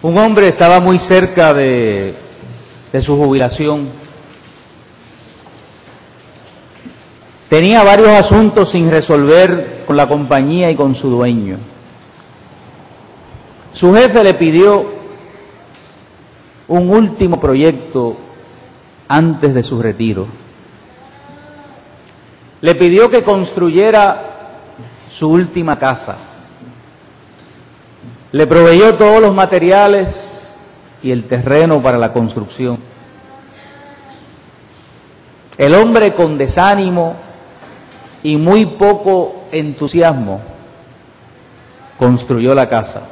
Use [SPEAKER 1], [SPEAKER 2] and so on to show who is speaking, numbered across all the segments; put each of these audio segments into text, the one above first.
[SPEAKER 1] Un hombre estaba muy cerca de su jubilación. Tenía varios asuntos sin resolver con la compañía y con su dueño. Su jefe le pidió un último proyecto antes de su retiro. Le pidió que construyera su última casa. Le proveyó todos los materiales y el terreno para la construcción. El hombre, con desánimo y muy poco entusiasmo, construyó la casa.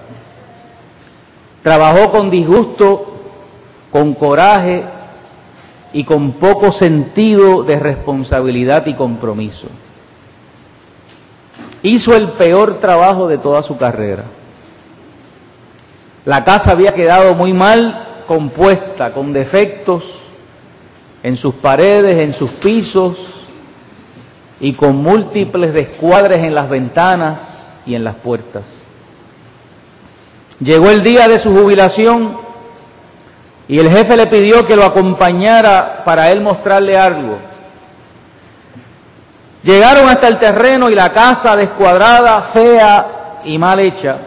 [SPEAKER 1] Trabajó con disgusto, con coraje y con poco sentido de responsabilidad y compromiso. Hizo el peor trabajo de toda su carrera. La casa había quedado muy mal compuesta, con defectos en sus paredes, en sus pisos y con múltiples descuadres en las ventanas y en las puertas. Llegó el día de su jubilación y el jefe le pidió que lo acompañara para él mostrarle algo. Llegaron hasta el terreno y la casa, descuadrada, fea y mal hecha,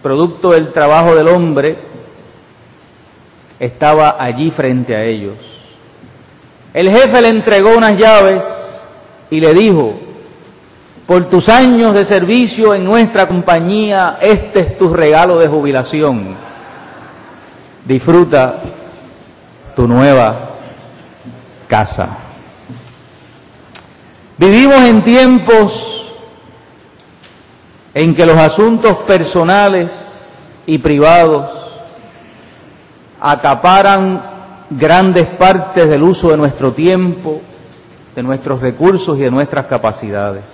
[SPEAKER 1] producto del trabajo del hombre, estaba allí frente a ellos. El jefe le entregó unas llaves y le dijo: por tus años de servicio en nuestra compañía, este es tu regalo de jubilación. Disfruta tu nueva casa. Vivimos en tiempos en que los asuntos personales y privados acaparan grandes partes del uso de nuestro tiempo, de nuestros recursos y de nuestras capacidades.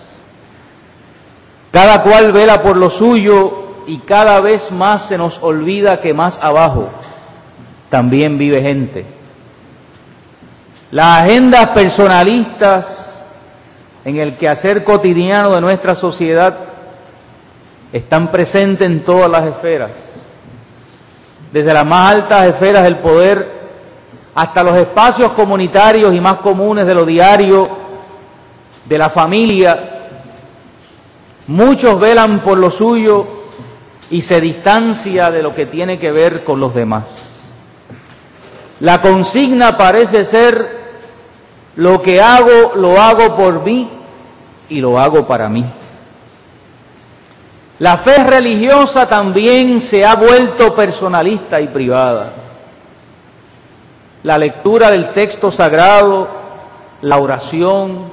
[SPEAKER 1] Cada cual vela por lo suyo y cada vez más se nos olvida que más abajo también vive gente. Las agendas personalistas en el quehacer cotidiano de nuestra sociedad están presentes en todas las esferas, desde las más altas esferas del poder hasta los espacios comunitarios y más comunes de lo diario, de la familia. Muchos velan por lo suyo y se distancia de lo que tiene que ver con los demás. La consigna parece ser: lo que hago, lo hago por mí y lo hago para mí. La fe religiosa también se ha vuelto personalista y privada. La lectura del texto sagrado, la oración,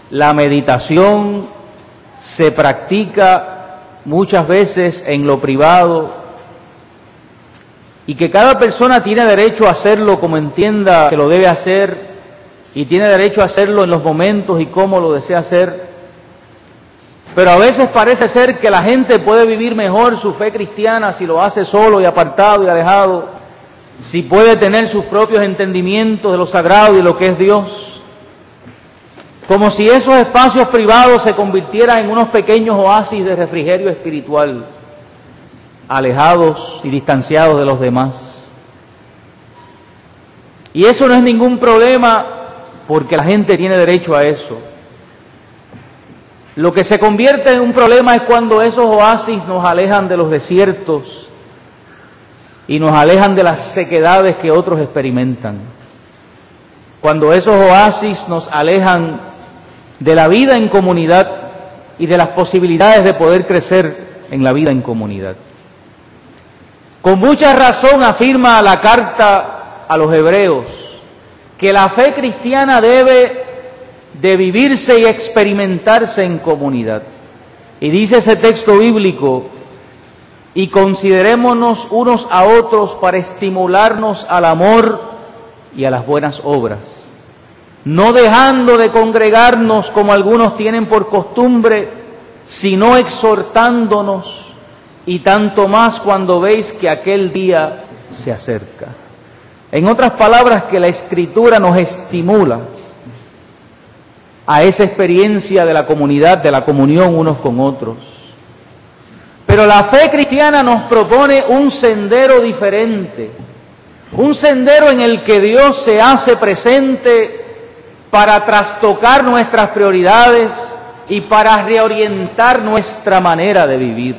[SPEAKER 1] la meditación se practica muchas veces en lo privado, y que cada persona tiene derecho a hacerlo como entienda que lo debe hacer, y tiene derecho a hacerlo en los momentos y cómo lo desea hacer. Pero a veces parece ser que la gente puede vivir mejor su fe cristiana si lo hace solo y apartado y alejado, si puede tener sus propios entendimientos de lo sagrado y de lo que es Dios, como si esos espacios privados se convirtieran en unos pequeños oasis de refrigerio espiritual, alejados y distanciados de los demás. Y eso no es ningún problema, porque la gente tiene derecho a eso. Lo que se convierte en un problema es cuando esos oasis nos alejan de los desiertos y nos alejan de las sequedades que otros experimentan. Cuando esos oasis nos alejan de la vida en comunidad y de las posibilidades de poder crecer en la vida en comunidad. Con mucha razón afirma la carta a los hebreos que la fe cristiana debe de vivirse y experimentarse en comunidad. Y dice ese texto bíblico: y considerémonos unos a otros para estimularnos al amor y a las buenas obras, no dejando de congregarnos como algunos tienen por costumbre, sino exhortándonos, y tanto más cuando veis que aquel día se acerca. En otras palabras, que la Escritura nos estimula a esa experiencia de la comunidad, de la comunión unos con otros. Pero la fe cristiana nos propone un sendero diferente, un sendero en el que Dios se hace presente para trastocar nuestras prioridades y para reorientar nuestra manera de vivir.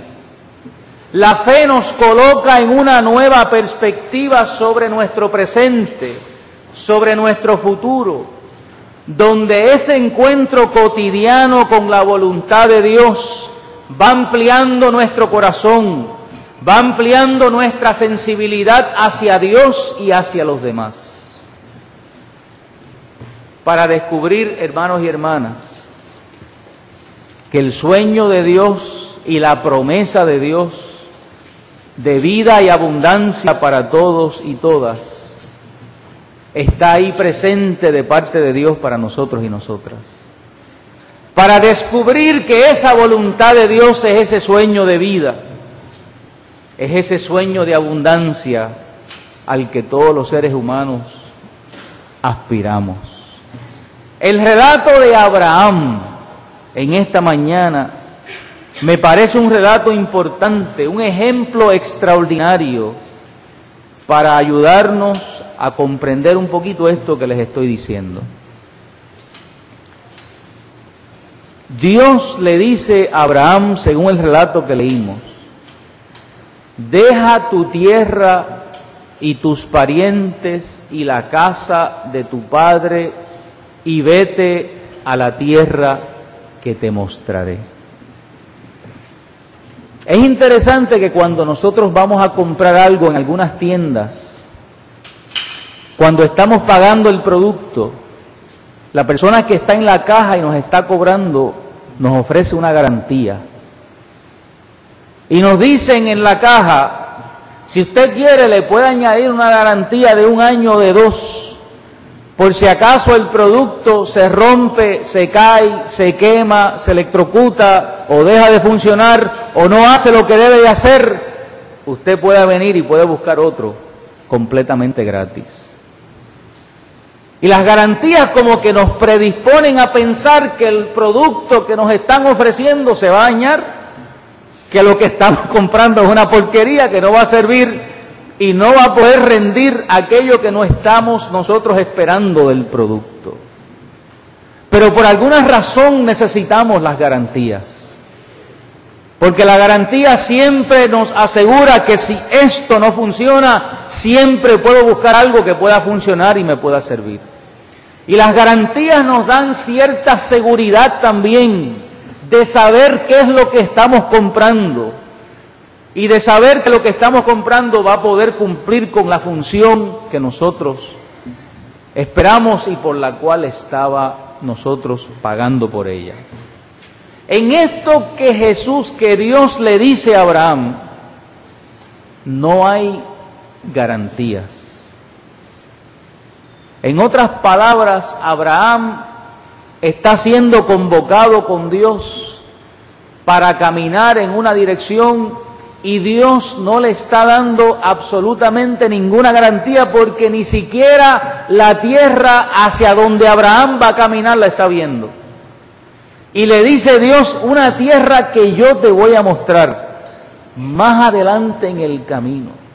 [SPEAKER 1] La fe nos coloca en una nueva perspectiva sobre nuestro presente, sobre nuestro futuro, donde ese encuentro cotidiano con la voluntad de Dios va ampliando nuestro corazón, va ampliando nuestra sensibilidad hacia Dios y hacia los demás. Para descubrir, hermanos y hermanas, que el sueño de Dios y la promesa de Dios de vida y abundancia para todos y todas está ahí presente de parte de Dios para nosotros y nosotras. Para descubrir que esa voluntad de Dios es ese sueño de vida, es ese sueño de abundancia al que todos los seres humanos aspiramos. El relato de Abraham en esta mañana me parece un relato importante, un ejemplo extraordinario para ayudarnos a comprender un poquito esto que les estoy diciendo. Dios le dice a Abraham, según el relato que leímos, deja tu tierra y tus parientes y la casa de tu padre y vete a la tierra que te mostraré. Es interesante que cuando nosotros vamos a comprar algo en algunas tiendas, cuando estamos pagando el producto, la persona que está en la caja y nos está cobrando nos ofrece una garantía. Y nos dicen en la caja, si usted quiere le puede añadir una garantía de 1 año o de 2, por si acaso el producto se rompe, se cae, se quema, se electrocuta o deja de funcionar o no hace lo que debe de hacer, usted puede venir y puede buscar otro completamente gratis. Y las garantías como que nos predisponen a pensar que el producto que nos están ofreciendo se va a dañar, que lo que estamos comprando es una porquería, que no va a servir y no va a poder rendir aquello que no estamos nosotros esperando del producto. Pero por alguna razón necesitamos las garantías, porque la garantía siempre nos asegura que si esto no funciona, siempre puedo buscar algo que pueda funcionar y me pueda servir. Y las garantías nos dan cierta seguridad también de saber qué es lo que estamos comprando y de saber que lo que estamos comprando va a poder cumplir con la función que nosotros esperamos y por la cual estaba nosotros pagando por ella. En esto que Dios le dice a Abraham, no hay garantías. En otras palabras, Abraham está siendo convocado con Dios para caminar en una dirección y Dios no le está dando absolutamente ninguna garantía porque ni siquiera la tierra hacia donde Abraham va a caminar la está viendo. Y le dice Dios, una tierra que yo te voy a mostrar más adelante en el camino.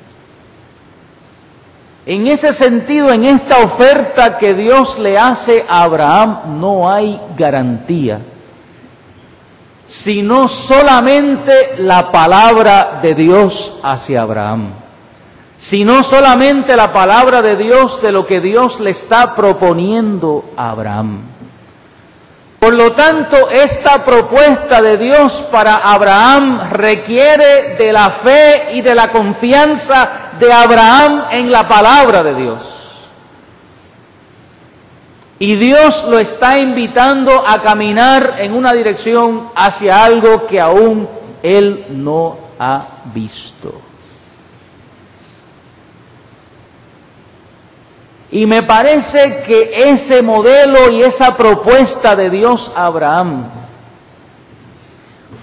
[SPEAKER 1] En ese sentido, en esta oferta que Dios le hace a Abraham, no hay garantía, sino solamente la palabra de Dios hacia Abraham, sino solamente la palabra de Dios de lo que Dios le está proponiendo a Abraham. Por lo tanto, esta propuesta de Dios para Abraham requiere de la fe y de la confianza de Abraham en la palabra de Dios. Y Dios lo está invitando a caminar en una dirección hacia algo que aún él no ha visto. Y me parece que ese modelo y esa propuesta de Dios a Abraham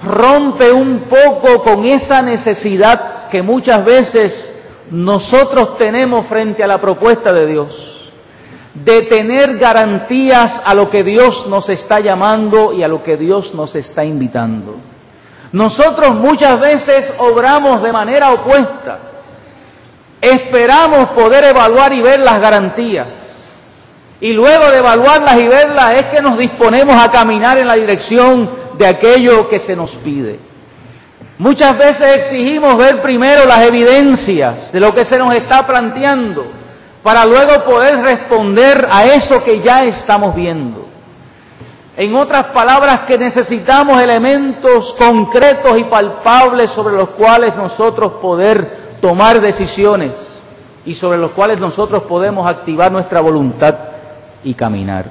[SPEAKER 1] rompe un poco con esa necesidad que muchas veces nosotros tenemos frente a la propuesta de Dios, de tener garantías a lo que Dios nos está llamando y a lo que Dios nos está invitando. Nosotros muchas veces obramos de manera opuesta. Esperamos poder evaluar y ver las garantías. Y luego de evaluarlas y verlas es que nos disponemos a caminar en la dirección de aquello que se nos pide. Muchas veces exigimos ver primero las evidencias de lo que se nos está planteando para luego poder responder a eso que ya estamos viendo. En otras palabras, que necesitamos elementos concretos y palpables sobre los cuales nosotros poder tomar decisiones y sobre los cuales nosotros podemos activar nuestra voluntad y caminar.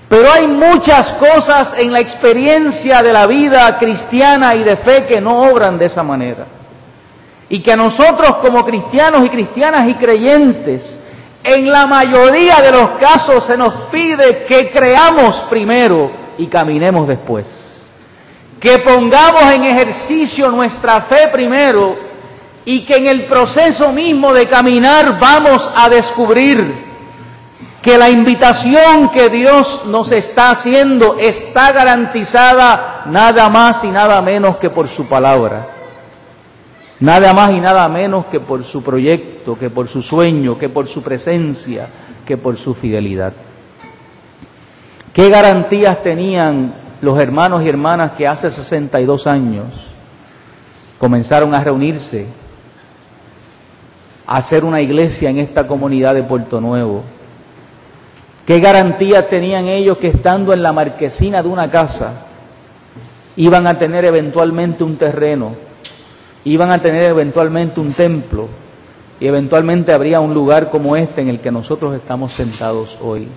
[SPEAKER 1] Pero hay muchas cosas en la experiencia de la vida cristiana y de fe que no obran de esa manera. Y que a nosotros como cristianos y cristianas y creyentes, en la mayoría de los casos se nos pide que creamos primero y caminemos después. Que pongamos en ejercicio nuestra fe primero y que en el proceso mismo de caminar vamos a descubrir que la invitación que Dios nos está haciendo está garantizada nada más y nada menos que por su palabra. Nada más y nada menos que por su proyecto, que por su sueño, que por su presencia, que por su fidelidad. ¿Qué garantías tenían los hermanos y hermanas que hace 62 años comenzaron a reunirse, a hacer una iglesia en esta comunidad de Puerto Nuevo? ¿Qué garantías tenían ellos que estando en la marquesina de una casa iban a tener eventualmente un terreno, iban a tener eventualmente un templo y eventualmente habría un lugar como este en el que nosotros estamos sentados hoy?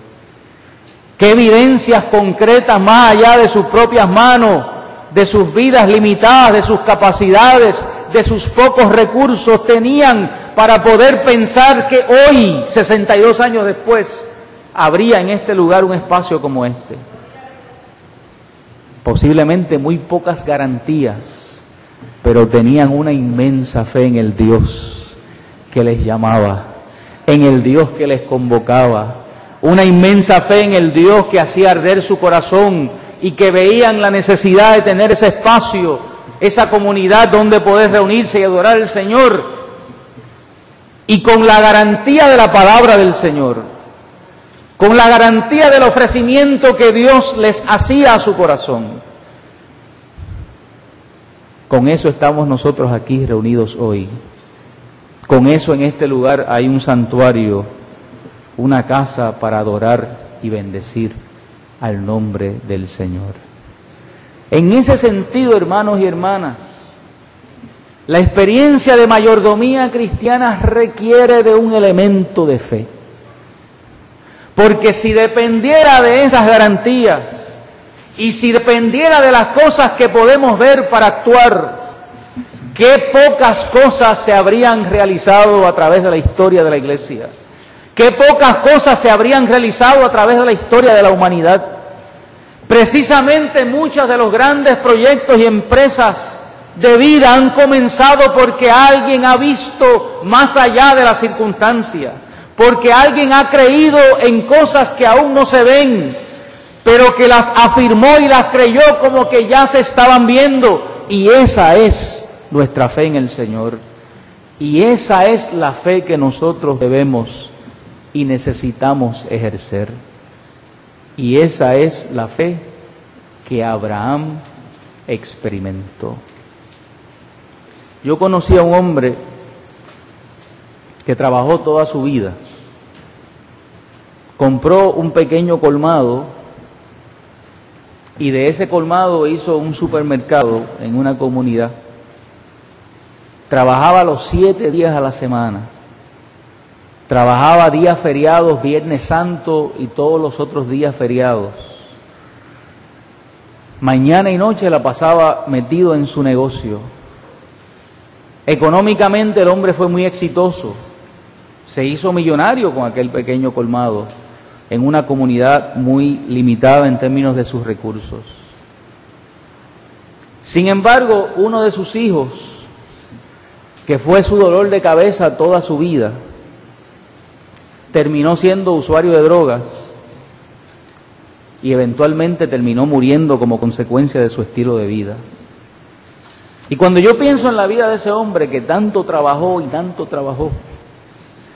[SPEAKER 1] ¿Qué evidencias concretas más allá de sus propias manos, de sus vidas limitadas, de sus capacidades, de sus pocos recursos tenían para poder pensar que hoy, 62 años después, habría en este lugar un espacio como este? Posiblemente muy pocas garantías, pero tenían una inmensa fe en el Dios que les llamaba, en el Dios que les convocaba, una inmensa fe en el Dios que hacía arder su corazón y que veían la necesidad de tener ese espacio, esa comunidad donde poder reunirse y adorar al Señor, y con la garantía de la palabra del Señor, con la garantía del ofrecimiento que Dios les hacía a su corazón. Con eso estamos nosotros aquí reunidos hoy. Con eso en este lugar hay un santuario, una casa para adorar y bendecir al nombre del Señor. En ese sentido, hermanos y hermanas, la experiencia de mayordomía cristiana requiere de un elemento de fe. Porque si dependiera de esas garantías y si dependiera de las cosas que podemos ver para actuar, qué pocas cosas se habrían realizado a través de la historia de la Iglesia. Qué pocas cosas se habrían realizado a través de la historia de la humanidad. Precisamente muchos de los grandes proyectos y empresas de vida han comenzado porque alguien ha visto más allá de las circunstancias, porque alguien ha creído en cosas que aún no se ven, pero que las afirmó y las creyó como que ya se estaban viendo. Y esa es nuestra fe en el Señor. Y esa es la fe que nosotros debemos y necesitamos ejercer. Y esa es la fe que Abraham experimentó. Yo conocí a un hombre que trabajó toda su vida. Compró un pequeño colmado y de ese colmado hizo un supermercado en una comunidad. Trabajaba los 7 días a la semana. Trabajaba días feriados, Viernes Santo y todos los otros días feriados. Mañana y noche la pasaba metido en su negocio. Económicamente el hombre fue muy exitoso. Se hizo millonario con aquel pequeño colmado en una comunidad muy limitada en términos de sus recursos. Sin embargo, uno de sus hijos, que fue su dolor de cabeza toda su vida, terminó siendo usuario de drogas y eventualmente terminó muriendo como consecuencia de su estilo de vida. Y cuando yo pienso en la vida de ese hombre que tanto trabajó y tanto trabajó,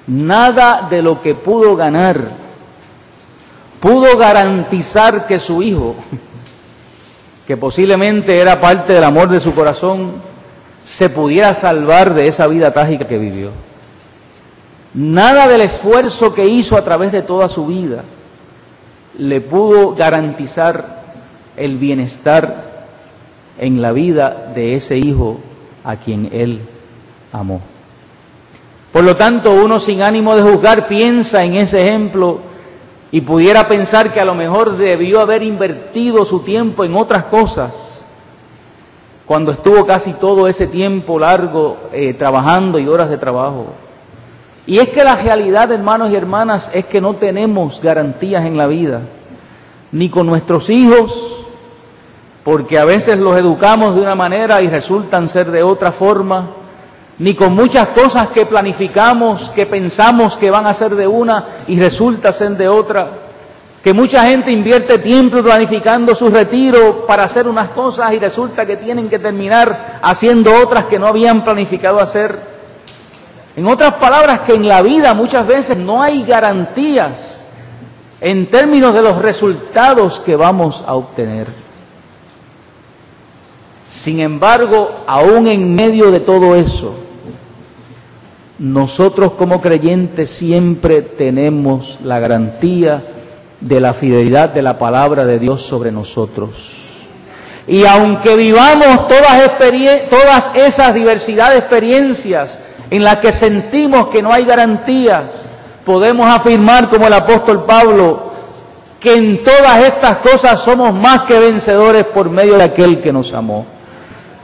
[SPEAKER 1] nada de lo que pudo ganar pudo garantizar que su hijo, que posiblemente era parte del amor de su corazón, se pudiera salvar de esa vida trágica que vivió. Nada del esfuerzo que hizo a través de toda su vida le pudo garantizar el bienestar en la vida de ese hijo a quien él amó. Por lo tanto, uno sin ánimo de juzgar piensa en ese ejemplo y pudiera pensar que a lo mejor debió haber invertido su tiempo en otras cosas cuando estuvo casi todo ese tiempo largo trabajando y horas de trabajo. Y es que la realidad, hermanos y hermanas, es que no tenemos garantías en la vida, ni con nuestros hijos, porque a veces los educamos de una manera y resultan ser de otra forma, ni con muchas cosas que planificamos, que pensamos que van a ser de una y resulta ser de otra, que mucha gente invierte tiempo planificando su retiro para hacer unas cosas y resulta que tienen que terminar haciendo otras que no habían planificado hacer. En otras palabras, que en la vida muchas veces no hay garantías en términos de los resultados que vamos a obtener. Sin embargo, aún en medio de todo eso, nosotros como creyentes siempre tenemos la garantía de la fidelidad de la palabra de Dios sobre nosotros. Y aunque vivamos todas esas diversidad de experiencias en las que sentimos que no hay garantías, podemos afirmar como el apóstol Pablo que en todas estas cosas somos más que vencedores por medio de aquel que nos amó.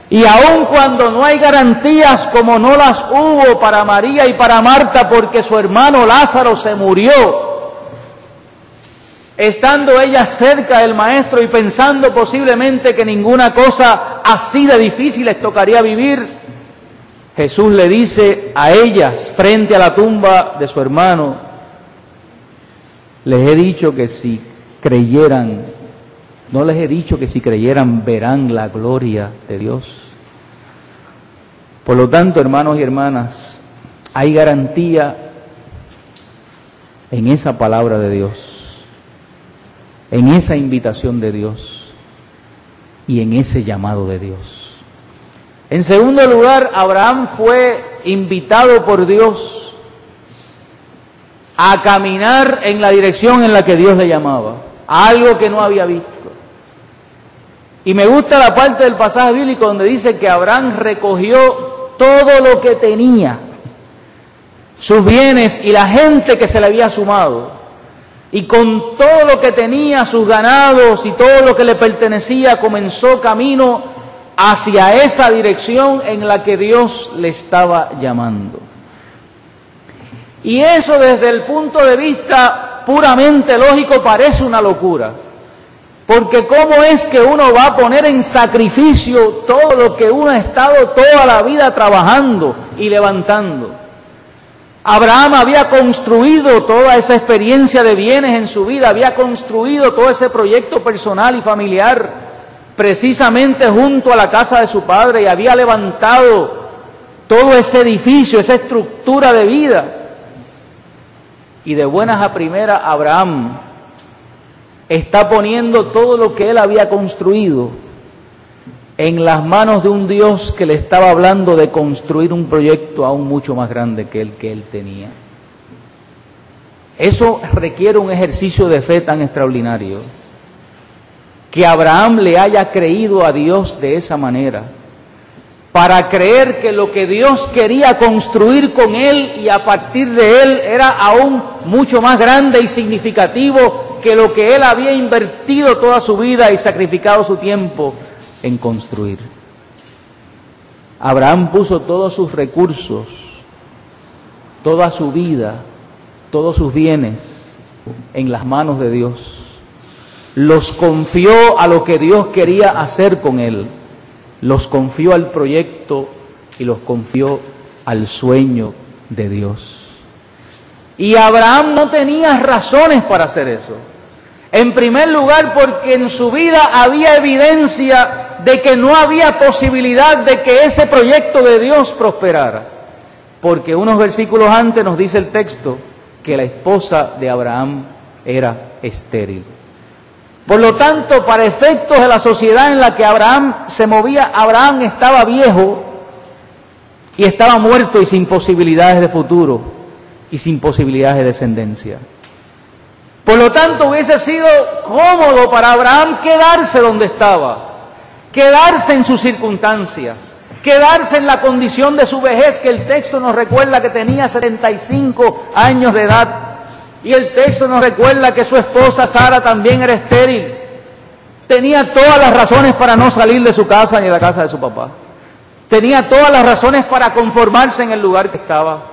[SPEAKER 1] Y aun cuando no hay garantías como no las hubo para María y para Marta porque su hermano Lázaro se murió, estando ellas cerca del Maestro y pensando posiblemente que ninguna cosa así de difícil les tocaría vivir, Jesús le dice a ellas frente a la tumba de su hermano: les he dicho que si creyeran, no les he dicho que si creyeran verán la gloria de Dios. Por lo tanto, hermanos y hermanas, hay garantía en esa palabra de Dios, en esa invitación de Dios y en ese llamado de Dios. En segundo lugar, Abraham fue invitado por Dios a caminar en la dirección en la que Dios le llamaba, a algo que no había visto. Y me gusta la parte del pasaje bíblico donde dice que Abraham recogió todo lo que tenía, sus bienes y la gente que se le había sumado, y con todo lo que tenía, sus ganados y todo lo que le pertenecía, comenzó camino hacia esa dirección en la que Dios le estaba llamando. Y eso, desde el punto de vista puramente lógico, parece una locura. Porque ¿cómo es que uno va a poner en sacrificio todo lo que uno ha estado toda la vida trabajando y levantando? Abraham había construido toda esa experiencia de bienes en su vida, había construido todo ese proyecto personal y familiar precisamente junto a la casa de su padre y había levantado todo ese edificio, esa estructura de vida. Y de buenas a primeras, Abraham está poniendo todo lo que él había construido en las manos de un Dios que le estaba hablando de construir un proyecto aún mucho más grande que el que él tenía. Eso requiere un ejercicio de fe tan extraordinario, que Abraham le haya creído a Dios de esa manera, para creer que lo que Dios quería construir con él y a partir de él era aún mucho más grande y significativo que lo que él había invertido toda su vida y sacrificado su tiempo en construir. Abraham puso todos sus recursos, toda su vida, todos sus bienes en las manos de Dios. Los confió a lo que Dios quería hacer con él. Los confió al proyecto y los confió al sueño de Dios. Y Abraham no tenía razones para hacer eso. En primer lugar, porque en su vida había evidencia de que no había posibilidad de que ese proyecto de Dios prosperara. Porque unos versículos antes nos dice el texto que la esposa de Abraham era estéril. Por lo tanto, para efectos de la sociedad en la que Abraham se movía, Abraham estaba viejo y estaba muerto y sin posibilidades de futuro y sin posibilidades de descendencia. Por lo tanto, hubiese sido cómodo para Abraham quedarse donde estaba, quedarse en sus circunstancias, quedarse en la condición de su vejez, que el texto nos recuerda que tenía 75 años de edad. Y el texto nos recuerda que su esposa Sara también era estéril. Tenía todas las razones para no salir de su casa ni de la casa de su papá. Tenía todas las razones para conformarse en el lugar que estaba.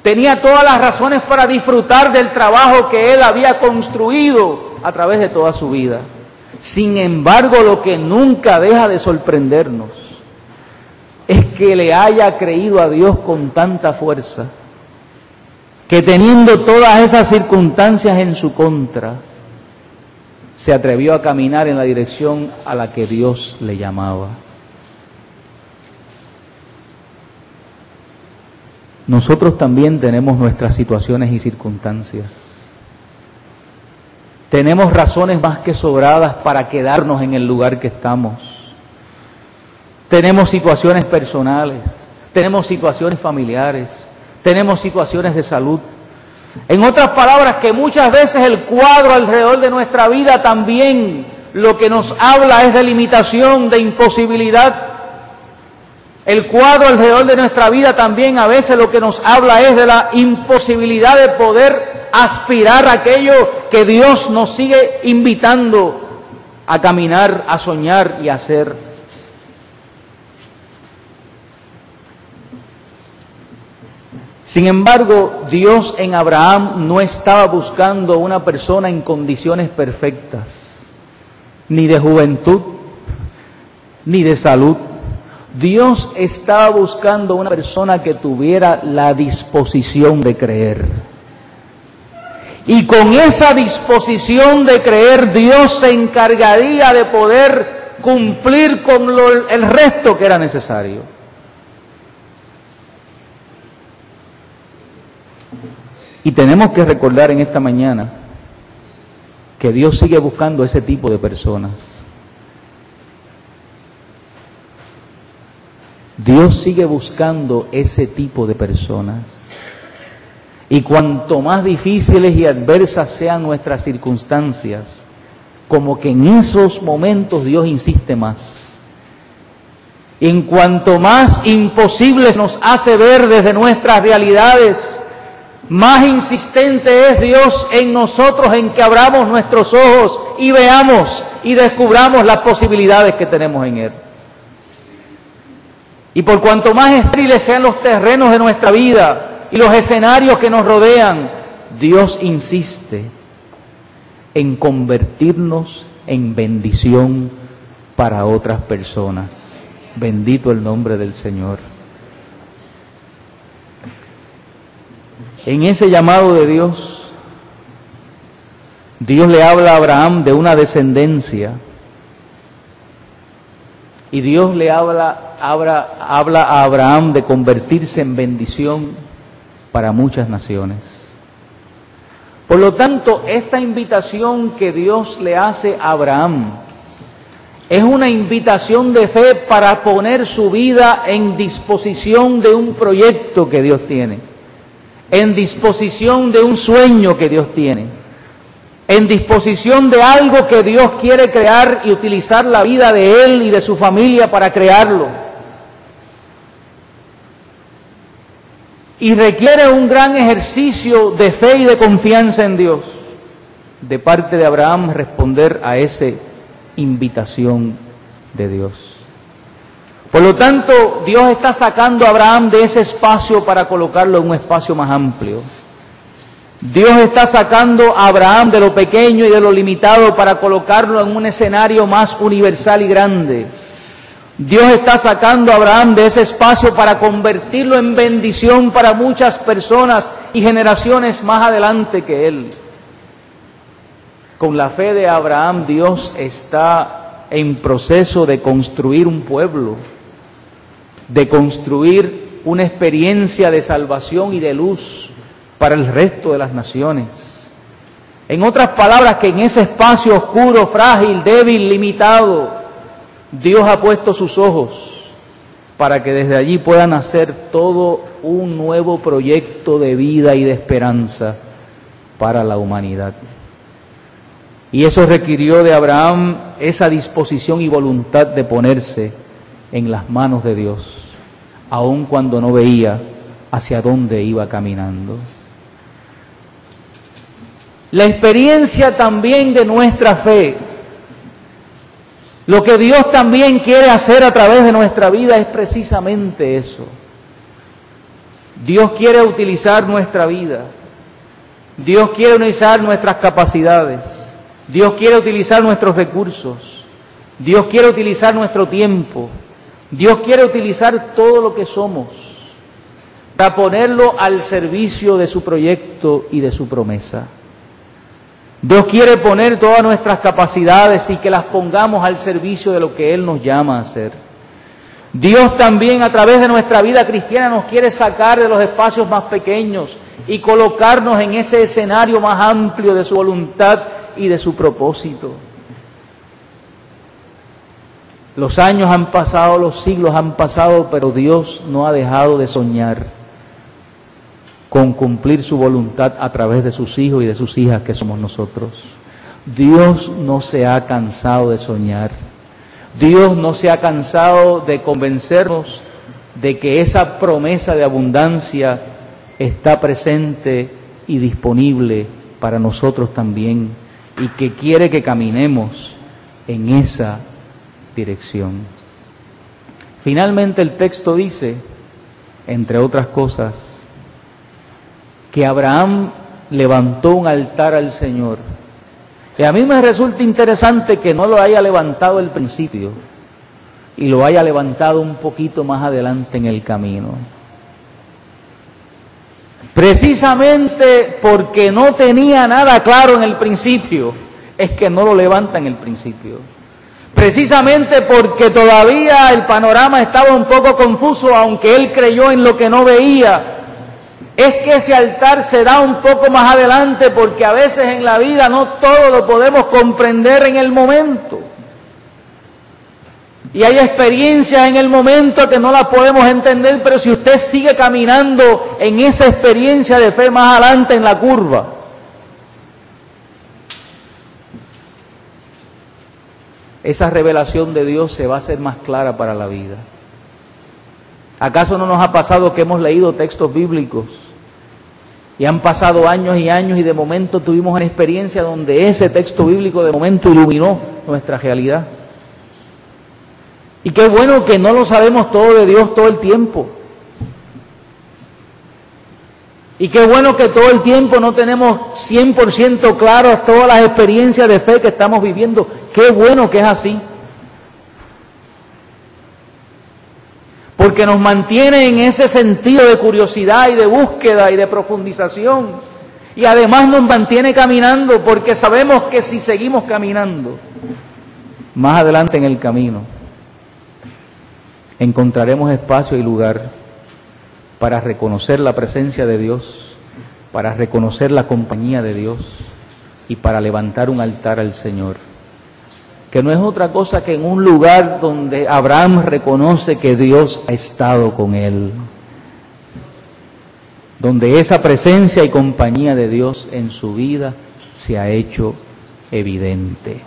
[SPEAKER 1] Tenía todas las razones para disfrutar del trabajo que él había construido a través de toda su vida. Sin embargo, lo que nunca deja de sorprendernos es que le haya creído a Dios con tanta fuerza, que teniendo todas esas circunstancias en su contra, se atrevió a caminar en la dirección a la que Dios le llamaba. Nosotros también tenemos nuestras situaciones y circunstancias. Tenemos razones más que sobradas para quedarnos en el lugar que estamos. Tenemos situaciones personales, tenemos situaciones familiares, tenemos situaciones de salud. En otras palabras, que muchas veces el cuadro alrededor de nuestra vida también lo que nos habla es de limitación, de imposibilidad. El cuadro alrededor de nuestra vida también a veces lo que nos habla es de la imposibilidad de poder aspirar a aquello que Dios nos sigue invitando a caminar, a soñar y a hacer. Sin embargo, Dios en Abraham no estaba buscando una persona en condiciones perfectas, ni de juventud, ni de salud. Dios estaba buscando una persona que tuviera la disposición de creer. Y con esa disposición de creer, Dios se encargaría de poder cumplir con el resto que era necesario. Y tenemos que recordar en esta mañana que Dios sigue buscando ese tipo de personas. Dios sigue buscando ese tipo de personas. Y cuanto más difíciles y adversas sean nuestras circunstancias, como que en esos momentos Dios insiste más. En cuanto más imposibles nos hace ver desde nuestras realidades, más insistente es Dios en nosotros, en que abramos nuestros ojos y veamos y descubramos las posibilidades que tenemos en Él. Y por cuanto más estériles sean los terrenos de nuestra vida y los escenarios que nos rodean, Dios insiste en convertirnos en bendición para otras personas. Bendito el nombre del Señor. En ese llamado de Dios, Dios le habla a Abraham de una descendencia. Y Dios le habla a Abraham de convertirse en bendición para muchas naciones. Por lo tanto, esta invitación que Dios le hace a Abraham es una invitación de fe para poner su vida en disposición de un proyecto que Dios tiene, en disposición de un sueño que Dios tiene, en disposición de algo que Dios quiere crear y utilizar la vida de él y de su familia para crearlo. Y requiere un gran ejercicio de fe y de confianza en Dios, de parte de Abraham, responder a esa invitación de Dios. Por lo tanto, Dios está sacando a Abraham de ese espacio para colocarlo en un espacio más amplio. Dios está sacando a Abraham de lo pequeño y de lo limitado para colocarlo en un escenario más universal y grande. Dios está sacando a Abraham de ese espacio para convertirlo en bendición para muchas personas y generaciones más adelante que él. Con la fe de Abraham, Dios está en proceso de construir un pueblo, de construir una experiencia de salvación y de luz para el resto de las naciones. En otras palabras, que en ese espacio oscuro, frágil, débil, limitado, Dios ha puesto sus ojos para que desde allí pueda nacer todo un nuevo proyecto de vida y de esperanza para la humanidad. Y eso requirió de Abraham esa disposición y voluntad de ponerse en las manos de Dios, aun cuando no veía hacia dónde iba caminando. La experiencia también de nuestra fe, lo que Dios también quiere hacer a través de nuestra vida es precisamente eso. Dios quiere utilizar nuestra vida, Dios quiere utilizar nuestras capacidades, Dios quiere utilizar nuestros recursos, Dios quiere utilizar nuestro tiempo, Dios quiere utilizar todo lo que somos para ponerlo al servicio de su proyecto y de su promesa. Dios quiere poner todas nuestras capacidades y que las pongamos al servicio de lo que Él nos llama a hacer. Dios también a través de nuestra vida cristiana nos quiere sacar de los espacios más pequeños y colocarnos en ese escenario más amplio de su voluntad y de su propósito. Los años han pasado, los siglos han pasado, pero Dios no ha dejado de soñar con cumplir su voluntad a través de sus hijos y de sus hijas que somos nosotros. Dios no se ha cansado de soñar. Dios no se ha cansado de convencernos de que esa promesa de abundancia está presente y disponible para nosotros también, y que quiere que caminemos en esa dirección. Finalmente el texto dice, entre otras cosas, que Abraham levantó un altar al Señor. Y a mí me resulta interesante que no lo haya levantado al principio y lo haya levantado un poquito más adelante en el camino. Precisamente porque no tenía nada claro en el principio, es que no lo levanta en el principio. Precisamente porque todavía el panorama estaba un poco confuso, aunque él creyó en lo que no veía, es que ese altar se da un poco más adelante, porque a veces en la vida no todo lo podemos comprender en el momento. Y hay experiencias en el momento que no las podemos entender, pero si usted sigue caminando en esa experiencia de fe más adelante en la curva, esa revelación de Dios se va a hacer más clara para la vida. ¿Acaso no nos ha pasado que hemos leído textos bíblicos y han pasado años y años y de momento tuvimos una experiencia donde ese texto bíblico de momento iluminó nuestra realidad? Y qué bueno que no lo sabemos todo de Dios todo el tiempo. Y qué bueno que todo el tiempo no tenemos 100% claras todas las experiencias de fe que estamos viviendo. Qué bueno que es así. Porque nos mantiene en ese sentido de curiosidad y de búsqueda y de profundización. Y además nos mantiene caminando, porque sabemos que si seguimos caminando, más adelante en el camino, encontraremos espacio y lugar para reconocer la presencia de Dios, para reconocer la compañía de Dios y para levantar un altar al Señor, que no es otra cosa que en un lugar donde Abraham reconoce que Dios ha estado con él, donde esa presencia y compañía de Dios en su vida se ha hecho evidente.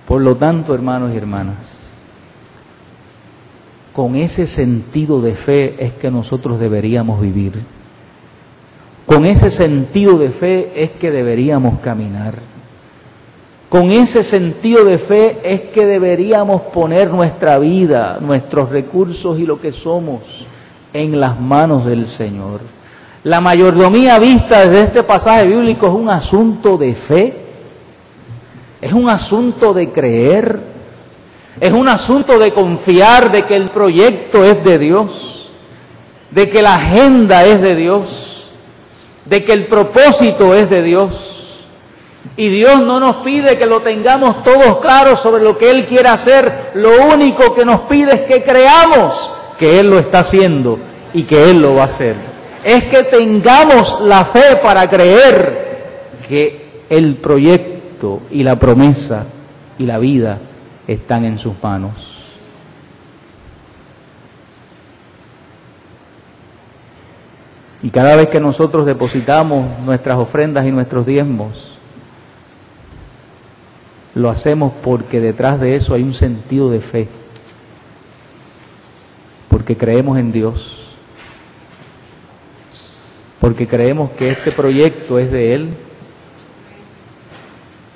[SPEAKER 1] Por lo tanto, hermanos y hermanas, con ese sentido de fe es que nosotros deberíamos vivir. Con ese sentido de fe es que deberíamos caminar. Con ese sentido de fe es que deberíamos poner nuestra vida, nuestros recursos y lo que somos en las manos del Señor. La mayordomía vista desde este pasaje bíblico es un asunto de fe, es un asunto de creer, es un asunto de confiar de que el proyecto es de Dios, de que la agenda es de Dios, de que el propósito es de Dios. Y Dios no nos pide que lo tengamos todos claros sobre lo que Él quiere hacer. Lo único que nos pide es que creamos que Él lo está haciendo y que Él lo va a hacer. Es que tengamos la fe para creer que el proyecto y la promesa y la vida están en sus manos. Y cada vez que nosotros depositamos nuestras ofrendas y nuestros diezmos, lo hacemos porque detrás de eso hay un sentido de fe, porque creemos en Dios, porque creemos que este proyecto es de Él,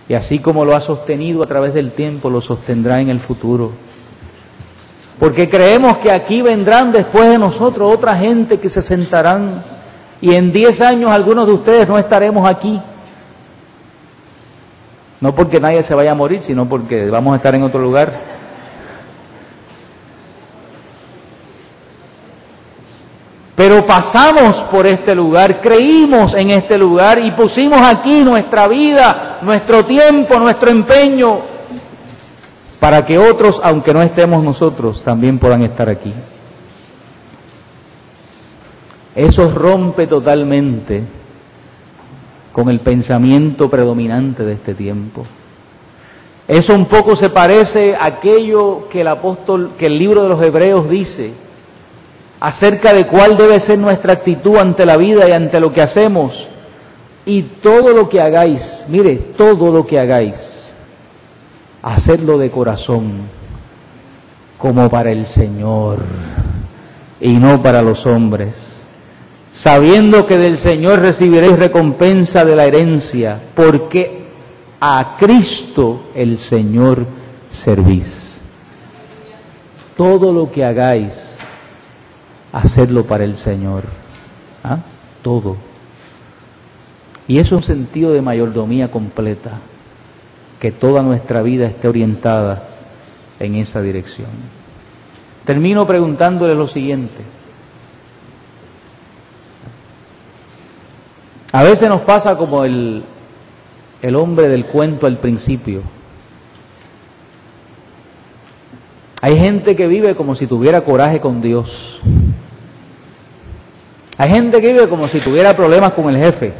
[SPEAKER 1] y así como lo ha sostenido a través del tiempo, lo sostendrá en el futuro, porque creemos que aquí vendrán después de nosotros otra gente que se sentarán, y en 10 años algunos de ustedes no estaremos aquí. No porque nadie se vaya a morir, sino porque vamos a estar en otro lugar. Pero pasamos por este lugar, creímos en este lugar y pusimos aquí nuestra vida, nuestro tiempo, nuestro empeño, para que otros, aunque no estemos nosotros, también puedan estar aquí. Eso rompe totalmente con el pensamiento predominante de este tiempo. Eso un poco se parece a aquello que el libro de los Hebreos dice acerca de cuál debe ser nuestra actitud ante la vida y ante lo que hacemos. Y todo lo que hagáis, mire, todo lo que hagáis, hacedlo de corazón, como para el Señor y no para los hombres, sabiendo que del Señor recibiréis recompensa de la herencia, porque a Cristo el Señor servís. Todo lo que hagáis, hacedlo para el Señor. ¿Ah? Todo. Y eso es un sentido de mayordomía completa, que toda nuestra vida esté orientada en esa dirección. Termino preguntándole lo siguiente. A veces nos pasa como el hombre del cuento al principio. Hay gente que vive como si tuviera coraje con Dios. Hay gente que vive como si tuviera problemas con el jefe.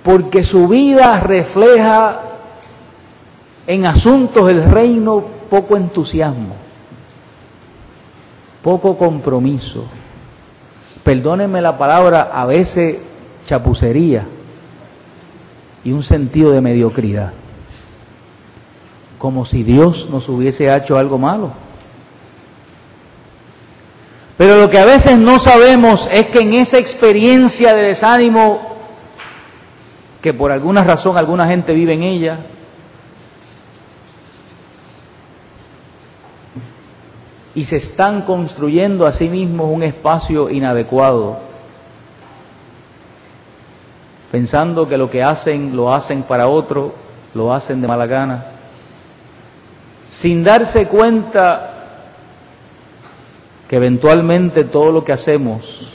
[SPEAKER 1] Porque su vida refleja en asuntos del reino poco entusiasmo, poco compromiso. Perdónenme la palabra, a veces chapucería y un sentido de mediocridad, como si Dios nos hubiese hecho algo malo. Pero lo que a veces no sabemos es que en esa experiencia de desánimo, que por alguna razón alguna gente vive en ella, y se están construyendo a sí mismos un espacio inadecuado, pensando que lo que hacen lo hacen para otro, lo hacen de mala gana, sin darse cuenta que eventualmente todo lo que hacemos,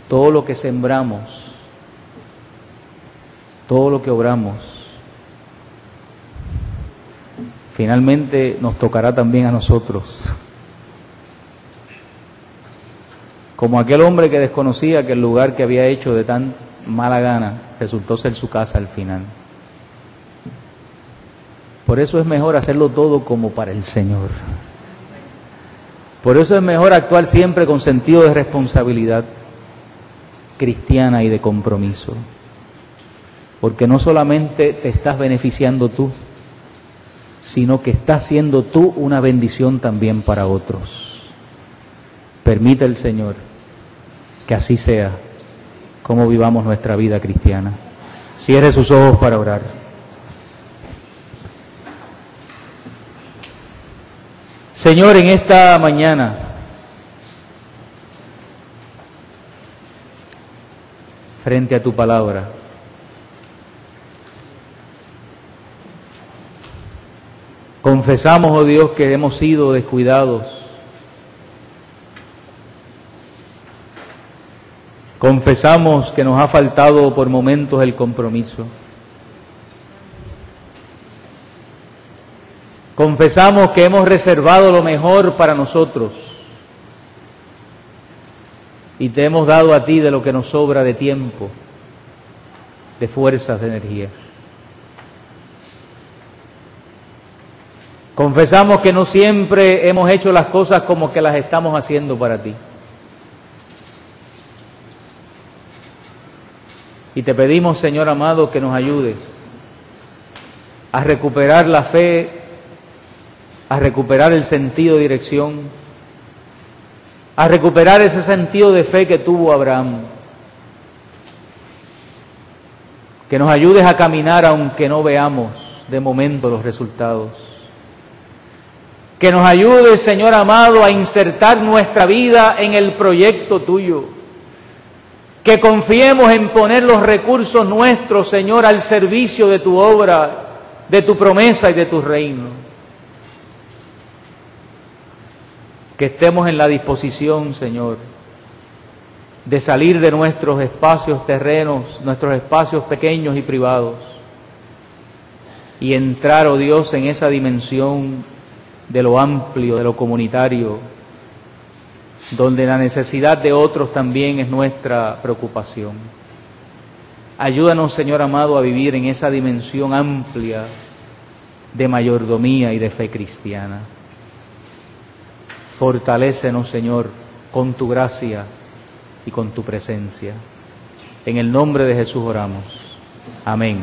[SPEAKER 1] todo lo que sembramos, todo lo que obramos, finalmente nos tocará también a nosotros. Como aquel hombre que desconocía que el lugar que había hecho de tan mala gana resultó ser su casa al final. Por eso es mejor hacerlo todo como para el Señor. Por eso es mejor actuar siempre con sentido de responsabilidad cristiana y de compromiso. Porque no solamente te estás beneficiando tú, sino que estás siendo tú una bendición también para otros. Permite el Señor que así sea como vivamos nuestra vida cristiana. Cierre sus ojos para orar. Señor, en esta mañana frente a tu palabra, confesamos, oh Dios, que hemos sido descuidados. Confesamos que nos ha faltado por momentos el compromiso. Confesamos que hemos reservado lo mejor para nosotros y te hemos dado a ti de lo que nos sobra de tiempo, de fuerzas, de energía. Confesamos que no siempre hemos hecho las cosas como que las estamos haciendo para ti. Y te pedimos, Señor amado, que nos ayudes a recuperar la fe, a recuperar el sentido de dirección, a recuperar ese sentido de fe que tuvo Abraham. Que nos ayudes a caminar aunque no veamos de momento los resultados. Que nos ayudes, Señor amado, a insertar nuestra vida en el proyecto tuyo. Que confiemos en poner los recursos nuestros, Señor, al servicio de tu obra, de tu promesa y de tu reino. Que estemos en la disposición, Señor, de salir de nuestros espacios terrenos, nuestros espacios pequeños y privados, y entrar, oh Dios, en esa dimensión de lo amplio, de lo comunitario, donde la necesidad de otros también es nuestra preocupación. Ayúdanos, Señor amado, a vivir en esa dimensión amplia de mayordomía y de fe cristiana. Fortalécenos, Señor, con tu gracia y con tu presencia. En el nombre de Jesús oramos. Amén.